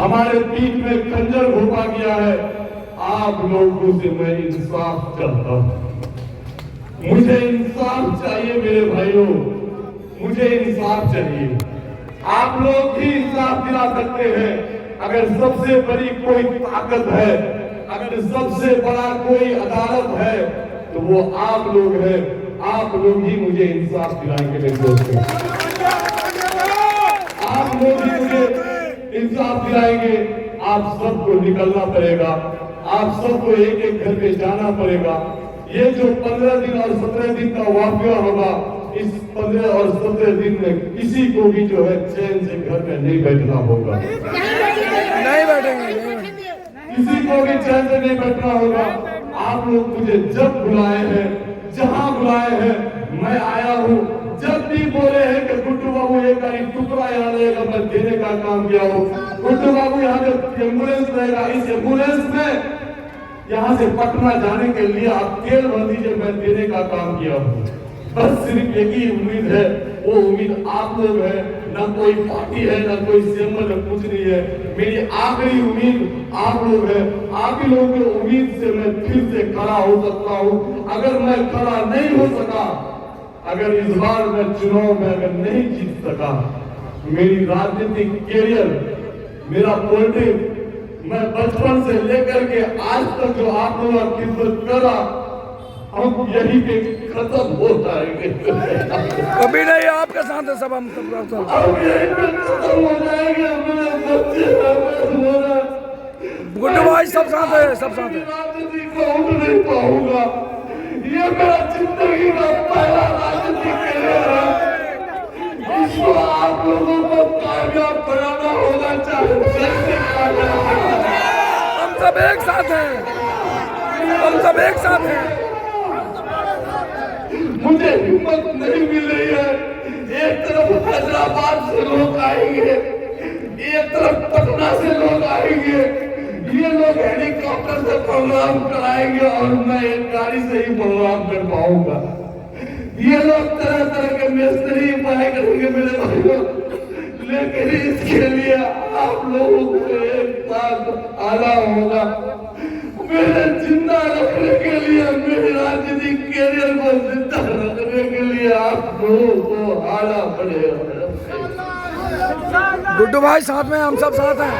हमारे पीठ में खंजर घोंपा गया है। आप लोगों से मैं इंसाफ चाहता हूं। मुझे इंसाफ चाहिए मेरे भाइयों, मुझे इंसाफ चाहिए। आप लोग भी इंसाफ दिला सकते हैं। अगर सबसे बड़ी कोई ताकत है, अगर सबसे बड़ा कोई अदालत है, तो वो आप लोग हैं। आप लोग ही मुझे इंसाफ दिलाएंगे मेरे दोस्तों। आप लोग ही मुझे इंसाफ दिलाएंगे। आप सबको निकलना पड़ेगा, आप सबको एक एक घर पे जाना पड़ेगा। ये जो 15 दिन और 17 दिन का वाक़या होगा, इस 15 और 17 दिन में किसी को भी जो है चैन से घर में नहीं बैठना होगा। नहीं बैठेंगे, किसी को भी चैन से नहीं बैठना होगा। आप लोग मुझे जब बुलाए हैं, जहां बुलाए हैं, मैं आया हूं। जब भी बोले हैं कि गुड्डू बाबू एक बार टुकड़ा यहाँ रहेगा, मैं देने का काम किया हूँ। गुड्डू बाबू यहाँ पे एम्बुलेंस रहेगा, इस एम्बुलेंस में यहाँ से पटना जाने के लिए आप तेल भर दीजिए, मैं देने का काम किया हूँ। बस सिर्फ एक ही उम्मीद है, वो उम्मीद आप लोग है। ना कोई पार्टी है, ना कोई सिंबल है, कुछ नहीं है। मेरी आखिरी उम्मीद आप लोग है। आप ही लोगों की उम्मीद से मैं फिर से खड़ा हो सकता हूँ। अगर मैं खड़ा नहीं हो सका, अगर इस बार मैं चुनाव में अगर नहीं जीत सका, मेरी राजनीतिक कैरियर, मेरा पॉलिटिक्स, मैं बचपन से लेकर के आज तक जो आप लोगों का खिदमत करा, हम यही पे खत्म हो जाएंगे। कभी नहीं, आपके साथ है सब, हम सब अब यही पे खत्म हो जाएंगे। मेरे बच्चे गुड्डू भाई सब साथ है, सब साथ है। राजनीति को उठ नहीं पाऊंगा। ये मेरा जिंदगी का पहला राजनीतिक कैरियर है। इसको आप लोगों को कामयाब बनाना होगा, चाहे जैसे हम सब एक साथ हैं, हम सब एक साथ हैं। मुझे हिम्मत नहीं मिल रही है। एक तरफ हैदराबाद से लोग आएंगे, एक तरफ पटना से लोग आएंगे। ये लोग हेलीकॉप्टर से प्रोग्राम कराएंगे और मैं एक गाड़ी से ही प्रोग्राम कर पाऊंगा। ये लोग तरह तरह के मिस्त्री उपाय करेंगे मेरे भाइयों, लेकिन इसके लिए आप लोगों को एक साथ आना होगा। मेरे जिंदा रखने के लिए, मेरे राजनीतिक कैरियर को जिंदा रखने के लिए आप लोगों को आना पड़ेगा। गुड्डू भाई साथ में, हम सब साथ हैं।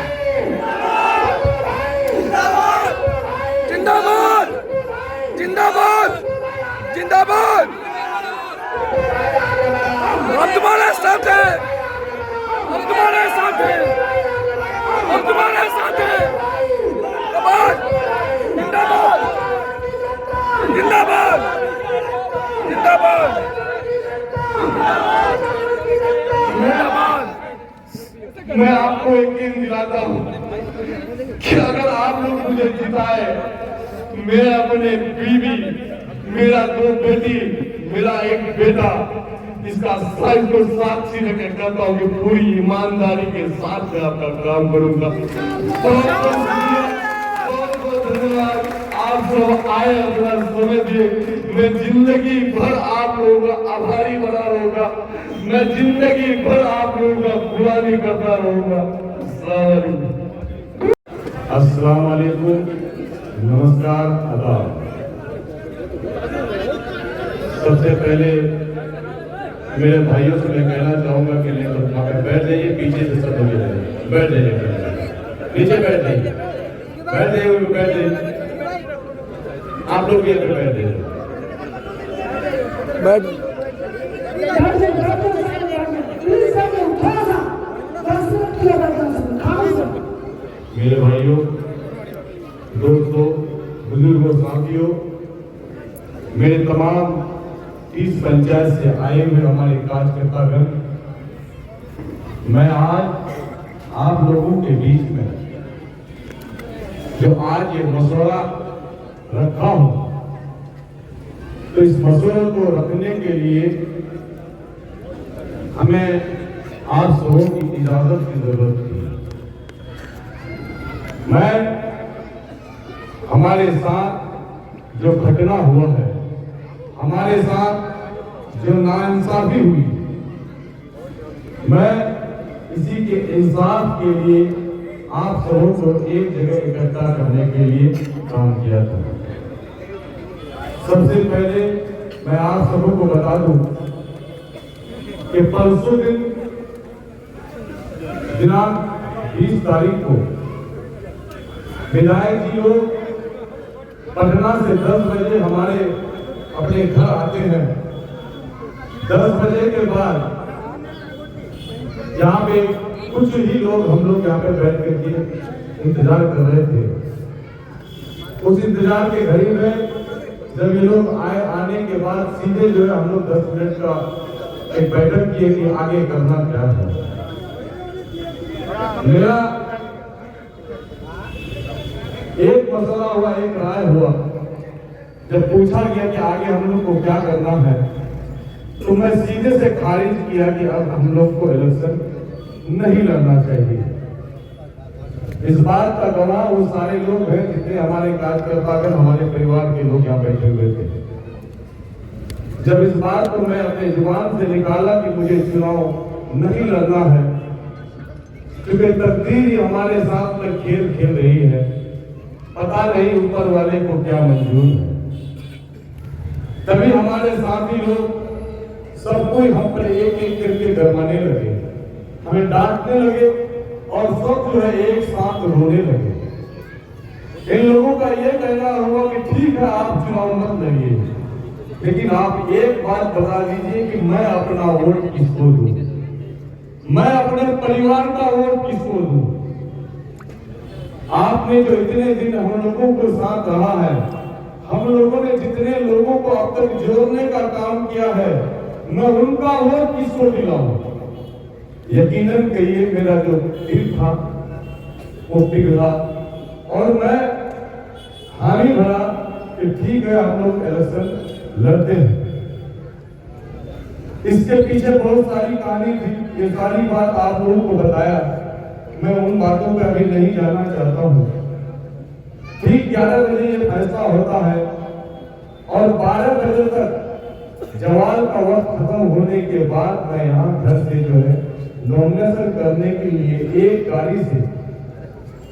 जिंदाबाद, जिंदाबाद, जिंदाबाद। हम तुम्हारे साथ हैं, हम तुम्हारे साथ हैं, हम तुम्हारे साथ हैं। जिंदाबाद, जिंदाबाद, जिंदाबाद, जिंदाबाद, जिंदाबाद। मैं आपको यकीन दिलाता हूँ कि अगर आप लोग मुझे जिताए, मैं अपने बीवी, मेरा 2 बेटी, मेरा 1 बेटा, इसका साइज को साक्षी रखे कहता हूँ कि पूरी ईमानदारी के साथ मैं आपका काम करूंगा। बहुत धन्यवाद। आप सब आए, अपना समय दिए। मैं जिंदगी भर आप लोगों का आभारी बना रहूंगा। मैं जिंदगी भर आप लोगों का गुलामी करता रहूंगा। अस्सलाम वालेकुम, नमस्कार, आदाब। सबसे पहले मेरे भाइयों से मैं कहना चाहूंगा कि नहीं तो वहाँ पे बैठ जाइए, पीछे से सब लोग बैठ जाइए, नीचे बैठ जाइए, बैठ जाइए, बैठ जाइए। आप लोग भी अगर बैठ जाइए, बैठ। मेरे भाइयों, दोस्तों, बुजुर्गों, साथियों, मेरे तमाम 30 पंचायत से आए हुए हमारे कार्यकर्तागण, मैं आज आप लोगों के बीच में जो आज ये मसौदा रखा हूं, तो इस मसौदे को रखने के लिए हमें आप सबों की इजाजत की जरूरत थी। मैं हमारे साथ जो घटना हुआ है, हमारे साथ जो नाइंसाफी हुई, मैं इसी के इंसाफ के लिए आप सबों को एक जगह इकट्ठा करने के लिए काम किया था। सबसे पहले मैं आप सबों को बता दूं कि परसों दिन दिनांक 20 तारीख को विधायक जी लोग पटना से 10 बजे हमारे अपने घर आते हैं। 10 बजे के बाद यहाँ पे कुछ ही लोग हम लोग यहाँ पे बैठ करके इंतजार कर रहे थे। उस इंतजार के घड़ी में जब ये लोग आने के बाद सीधे जो है हम लोग 10 मिनट का एक बैठक किए कि आगे करना क्या है। मेरा एक मसला हुआ, एक राय हुआ। जब पूछा गया कि आगे हम लोग को क्या करना है, तो मैं सीधे से खारिज किया कि अब हम लोग को इलेक्शन नहीं लड़ना चाहिए। इस बात का गवाह वो सारे लोग हैं जितने हमारे कार्यकर्तागण, हमारे परिवार के लोग यहाँ बैठे हुए थे। जब इस बात को मैं अपने जुबान से निकाला कि मुझे चुनाव नहीं लड़ना है, क्योंकि तकदीर ही हमारे साथ में खेल खेल रही है, पता नहीं ऊपर वाले को क्या मंजूर है। तभी हमारे साथी लोग सब कोई हम पर एक एक करके गरमाने लगे, हमें डांटने लगे और सब जो है एक साथ रोने लगे। इन लोगों का ये कहना हुआ कि ठीक है आप चुनाव मत लड़िए, लेकिन आप एक बात बता दीजिए कि मैं अपना वोट किसको दूं, मैं अपने परिवार का वोट किसको दूं। आपने जो इतने दिन हम लोगों को साथ रहा है, हम लोगों ने जितने लोगों को अब तक जोड़ने का काम किया है, मैं उनका वोट किसको दिलाऊं। यकीनन कहिए मेरा जो दिल था वो पिघला और मैं हामी भरा कि ठीक है हम लोग इलेक्शन लड़ते हैं। इसके पीछे बहुत सारी कहानी थी, ये सारी बात आप लोगों को बताया, मैं उन बातों पे अभी नहीं जाना चाहता हूँ। ठीक 11 बजे ये फैसला होता है और 12 बजे तक जवाल का वक्त खत्म होने के बाद मैं यहाँ घर से जो है नॉमिनेशन करने के लिए एक गाड़ी से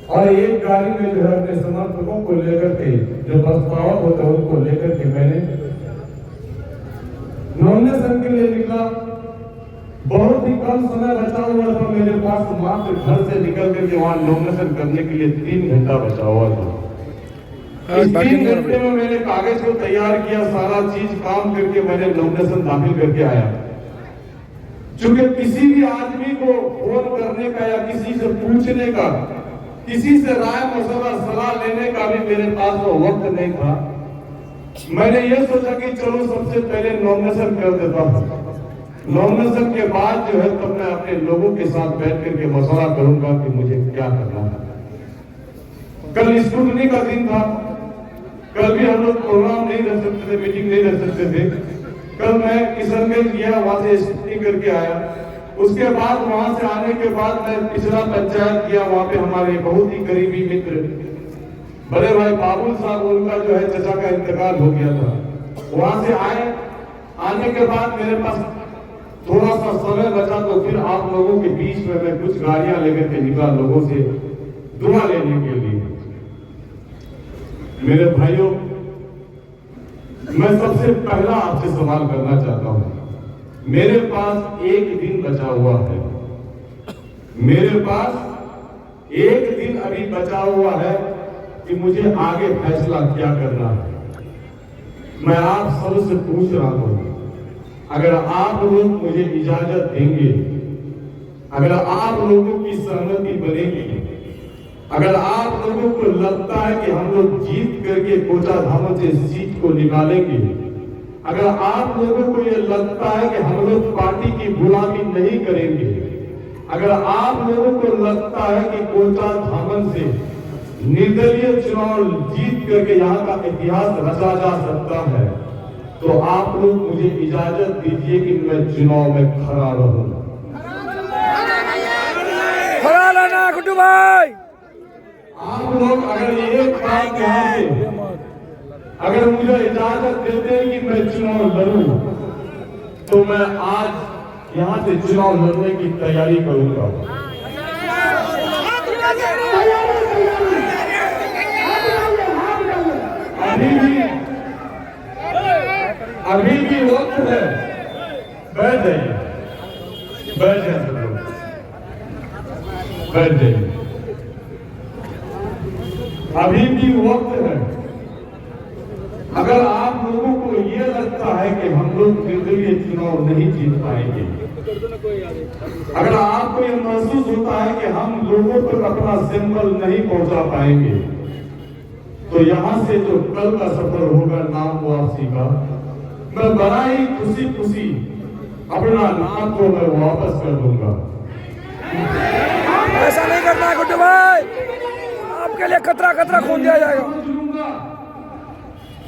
और एक गाड़ी में जो है अपने समर्थकों को लेकर के, जो प्रस्तावक होते हैं उनको लेकर के मैंने नॉमिनेशन के लिए निकला। बहुत ही कम समय बचा हुआ था मेरे पास, मात्र घर से निकल करके वहां नॉमिनेशन करने के लिए 3 घंटा बचा हुआ था। इस 3 घंटे में मैंने कागज को तैयार किया, सारा चीज काम करके मैंने नॉमिनेशन दाखिल करके आया। चूंकि किसी भी आदमी को फोन करने का या किसी से पूछने का, किसी से राय मशवरा सलाह लेने का भी मेरे पास वो वक्त नहीं था। मैंने ये सोचा कि चलो सबसे पहले नॉमिनेशन कर देता हूँ, नॉमिनेशन के बाद जो है तब मैं अपने लोगों के साथ बैठ करके मशवरा करूंगा कि मुझे क्या करना है। कल स्कूटनी का दिन था, कल भी हम लोग प्रोग्राम नहीं रख सकते थे, मीटिंग नहीं रख सकते थे। कल मैं किशनगंज गया, वहां से स्कूटनी करके आया। उसके बाद वहां से आने के बाद मैं पिछड़ा पंचायत किया, वहां पे हमारे बहुत ही करीबी मित्र बड़े भाई बाबुल साहब, उनका जो है चचा का इंतकाल हो गया था। वहां से आने के बाद मेरे पास थोड़ा सा समय बचा, तो फिर आप लोगों के बीच में मैं कुछ गाड़ियां लेकर के निकला लोगों से दुआ लेने के लिए। मेरे भाइयों, मैं सबसे पहला आपसे सवाल करना चाहता हूं। मेरे पास एक दिन बचा हुआ है, मेरे पास एक दिन अभी बचा हुआ है कि मुझे आगे फैसला क्या करना है। मैं आप सबसे पूछ रहा हूं, अगर आप लोग मुझे इजाजत देंगे, अगर आप लोगों की सहमति बनेगी, अगर आप लोगों को लगता है कि हम लोग जीत करके कोचाधामों से सीट को निकालेंगे, अगर आप लोगों को ये लगता है कि हम लोग पार्टी की गुलामी नहीं करेंगे, अगर आप लोगों को लगता है कि कोचाधामन से निर्दलीय चुनाव जीत करके यहाँ का इतिहास रचा जा सकता है, तो आप लोग मुझे इजाजत दीजिए कि मैं चुनाव में खड़ा रहूं। खड़ा रहना गुड्डू भाई। आप लोग अगर एक बात यहाँ से अगर मुझे इजाजत देते हैं कि मैं चुनाव लड़ूं, तो मैं आज यहाँ से चुनाव लड़ने की तैयारी करूंगा। अभी भी वक्त है, बैठ जाइए, बैठ जाइए सब लोग, बैठ जाइए। अभी भी वक्त है। अगर आप लोगों को ये लगता है कि हम लोग निर्दलीय चुनाव नहीं जीत पाएंगे, अगर आपको ये महसूस होता है कि हम लोगों तक अपना सिंबल नहीं पहुंचा पाएंगे, तो यहां से जो कल का सफर होगा नाम वापसी का, मैं बड़ा ही खुशी खुशी अपना नाम को मैं वापस कर दूंगा। ऐसा नहीं करना है गुड्डू भाई, आपके लिए खतरा खतरा खून दिया जाएगा।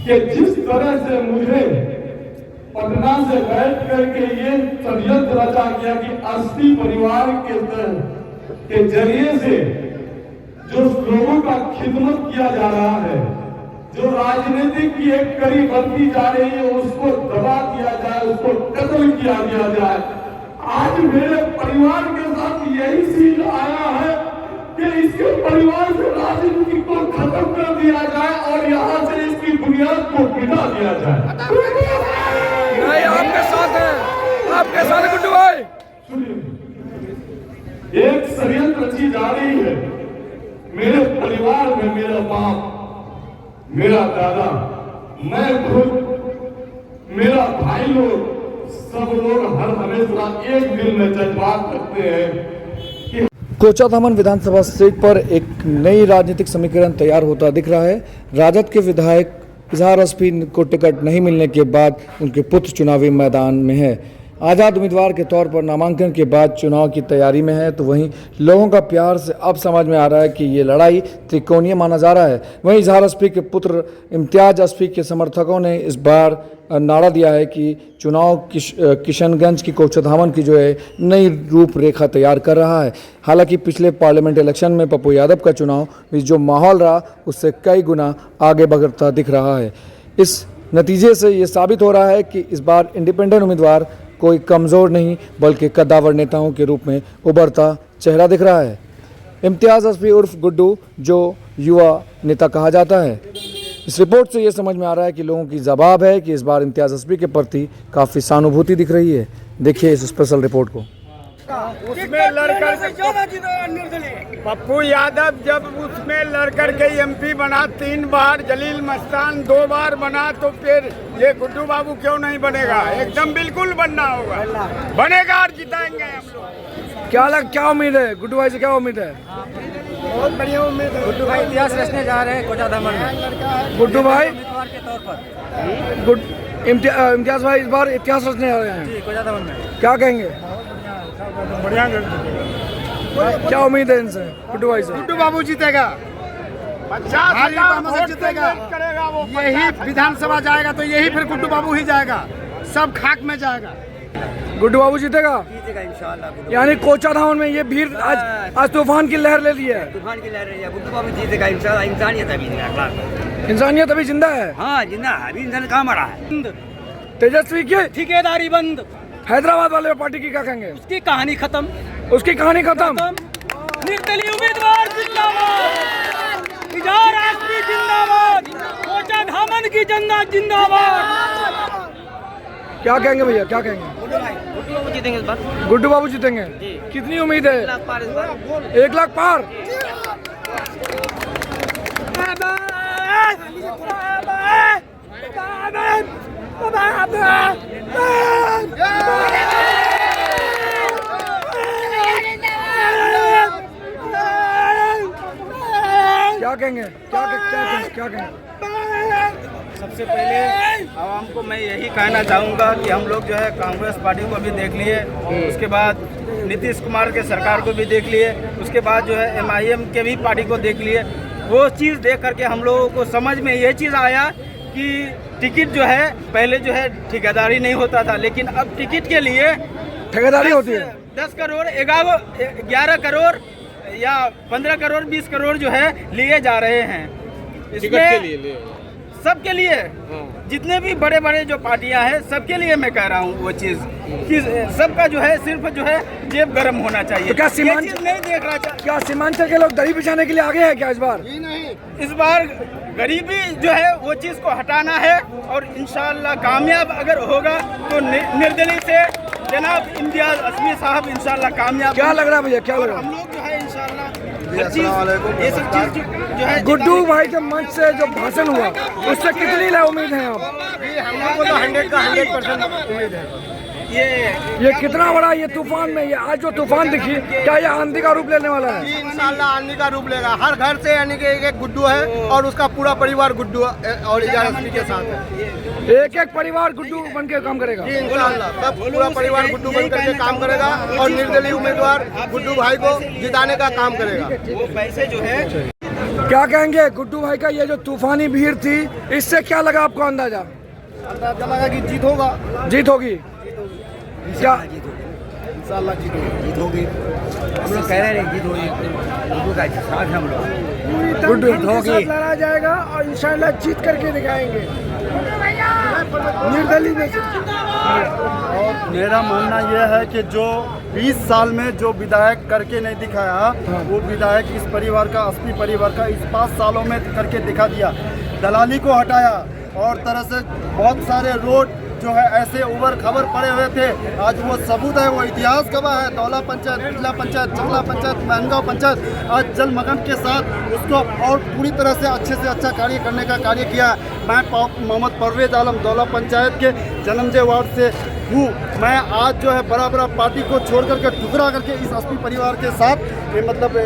कि जिस तरह से मुझे पटना से बैठ करके ये तबियत रचा गया कि अस्थि परिवार के जरिए से जो लोगों का खिदमत किया जा रहा है, जो राजनीति की एक कड़ी बनती जा रही है, उसको दबा दिया जाए, उसको कत्ल किया जाए। आज मेरे परिवार के साथ यही सीन आया है कि इसके परिवार से राजनीति को खत्म कर दिया जाए और यहाँ से इसकी बुनियाद को गिरा दिया जाए। नहीं, आपके साथ है, आपके साथ है गुड्डू भाई। सुनिए, एक षड्यंत्र रची जा रही है मेरे परिवार में। मेरा बाप, मेरा दादा, मैं खुद, मेरा भाई लोग, सब लोग हर हमेशा एक दिल में जज्बात रखते हैं। कोचाधामन विधानसभा सीट पर एक नई राजनीतिक समीकरण तैयार होता दिख रहा है। राजद के विधायक इजहार असफी को टिकट नहीं मिलने के बाद उनके पुत्र चुनावी मैदान में है। आज़ाद उम्मीदवार के तौर पर नामांकन के बाद चुनाव की तैयारी में है, तो वहीं लोगों का प्यार से अब समझ में आ रहा है कि ये लड़ाई त्रिकोणीय माना जा रहा है। वहीं इजहार असफी के पुत्र इम्तियाज असफी के समर्थकों ने इस बार नारा दिया है कि चुनाव किशनगंज की कोचाधामन की जो है नई रूपरेखा तैयार कर रहा है। हालांकि पिछले पार्लियामेंट इलेक्शन में पप्पू यादव का चुनाव जो माहौल रहा उससे कई गुना आगे बढ़ता दिख रहा है। इस नतीजे से ये साबित हो रहा है कि इस बार इंडिपेंडेंट उम्मीदवार कोई कमज़ोर नहीं बल्कि कद्दावर नेताओं के रूप में उभरता चेहरा दिख रहा है। इम्तियाज़ असफी उर्फ गुड्डू जो युवा नेता कहा जाता है। इस रिपोर्ट से ये समझ में आ रहा है कि लोगों की जवाब है कि इस बार इम्तियाज़ असफी के प्रति काफ़ी सहानुभूति दिख रही है। देखिए इस स्पेशल रिपोर्ट को। उसमें लड़कर पप्पू यादव जब उसमें लड़कर के एमपी बना 3 बार, जलील मस्तान 2 बार बना, तो फिर ये गुड्डू बाबू क्यों नहीं बनेगा? एकदम बिल्कुल बनना होगा, बनेगा और जिताएंगे हम लोग। क्या उम्मीद है गुड्डू भाई से? क्या उम्मीद है? बहुत बढ़िया उम्मीद है। गुड्डू भाई इतिहास रचने जा रहे हैं कोचाधामन में। गुड्डू भाई उम्मीदवार के तौर पर इम्तियाज भाई इस बार इतिहास रचने आ रहे हैं जी कोचाधामन में। क्या कहेंगे? बढ़िया क्या उम्मीद है इनसे गुड्डू भाई से? गुड्डू बाबू जीतेगा, 50,000 वोट जीतेगा, करेगा वो। यही विधानसभा जाएगा तो यही फिर गुड्डू बाबू ही जाएगा, सब खाक में जाएगा। गुड्डू बाबू जीतेगा इंशाल्लाह। यानी कोचाधामन में ये भीड़ आज तूफान की लहर ले ली है। तूफान की लहर है, गुड्डू बाबू जीतेगा इंशाल्लाह। इंसानियत अभी जिंदा, इंसानियत अभी जिंदा है। हाँ जिंदा है, अभी इंसान कहाँ मरा है। तेजस्वी की ठेकेदारी बंद, हैदराबाद वाले पार्टी की क्या कहेंगे? उसकी कहानी खत्म, उसकी कहानी खत्म। निर्दलीय उम्मीदवार जिंदाबाद, इजहार असफी जिंदाबाद, कोचाधामन की जनता जिंदाबाद। क्या कहेंगे भैया, क्या कहेंगे? गुड्डू बाबू जीतेंगे इस बार। गुड्डू बाबू जीतेंगे? कितनी उम्मीद है? 1 लाख पार इस बार। 1 लाख पार। क्या कहेंगे? क्या कहेंगे? सबसे पहले आवाम को मैं यही कहना चाहूँगा कि हम लोग जो है कांग्रेस पार्टी को भी देख लिए, उसके बाद नीतीश कुमार के सरकार को भी देख लिए, उसके बाद जो है MIM के भी पार्टी को देख लिए। वो चीज़ देख करके हम लोगों को समझ में ये चीज़ आया कि टिकट जो है पहले जो है ठेकेदारी नहीं होता था, लेकिन अब टिकट के लिए ठेकेदारी होती है। 10 करोड़ 11 करोड़ या 15 करोड़ 20 करोड़ जो है लिए जा रहे हैं। इसमें सबके लिए, जितने भी बड़े बड़े जो पार्टियां हैं सबके लिए मैं कह रहा हूँ वो चीज़ कि सबका जो है सिर्फ जो है जेब गर्म होना चाहिए। तो क्या ये चीज़ नहीं देख रहा चाहिए। क्या सीमांचल के लोग दरी बिछाने के लिए आगे हैं क्या इस बार? इस बार गरीबी जो है वो चीज़ को हटाना है और इंशाअल्लाह कामयाब अगर होगा तो निर्दलीय से जनाब इम्तियाज असमी साहब इंशाअल्लाह कामयाब। क्या लग रहा है भैया, क्या लग रहा है? हम लोग जो है इंशाअल्लाह हर चीज़ ये सब चीज़ जो है गुड्डू भाई के मंच से जो भाषण हुआ उससे कितनी उम्मीद है आप? हम लोग को तो 100% उम्मीद है। ये कितना बड़ा ये तूफान में ये आज जो तूफान दिखी, क्या ये आंधी का रूप लेने वाला है? इंशाल्लाह आंधी का रूप लेगा। हर घर से यानी कि एक गुड्डू है और उसका पूरा परिवार गुड्डू और इजाज़त असमी के साथ है। एक एक परिवार गुड्डू बन के काम करेगा इंशाल्लाह सब पूरा परिवार गुड्डू बन करके काम करेगा और निर्दलीय उम्मीदवार गुड्डू भाई को जिताने का काम करेगा। वो पैसे जो है क्या कहेंगे गुड्डू भाई का ये जो तूफानी भीड़ थी, इससे क्या लगा आपको अंदाजा? अंदाजा लगा कि जीत होगा। जीत होगी क्या? इंशाल्लाह जीत होगी। हम लोग कह रहे हैं जीत होगी, गुड्डू का साथ हम लोग गुड्डू होगी, लड़ा जाएगा और इंशाल्लाह जीत करके दिखाएंगे निर्दलीय में। और मेरा मानना यह है कि जो 20 साल में जो विधायक करके नहीं दिखाया वो विधायक इस परिवार का, असली परिवार का इस 5 सालों में करके दिखा दिया। दलाली को हटाया और तरह से बहुत सारे रोड जो है ऐसे उबर खबर पड़े हुए थे, आज वो सबूत है, वो इतिहास गवाह है। दौला पंचायत, बिजला पंचायत, चकला पंचायत, महनगांव पंचायत आज जलमग्न के साथ उसको और पूरी तरह से अच्छे से अच्छा कार्य करने का कार्य किया। मैं मोहम्मद परवेज आलम दौला पंचायत के जन्मजय वार्ड से हूँ। मैं आज जो है बड़ा बड़ा पार्टी को छोड़ करके ठुकरा करके इस असली परिवार के साथ ये मतलब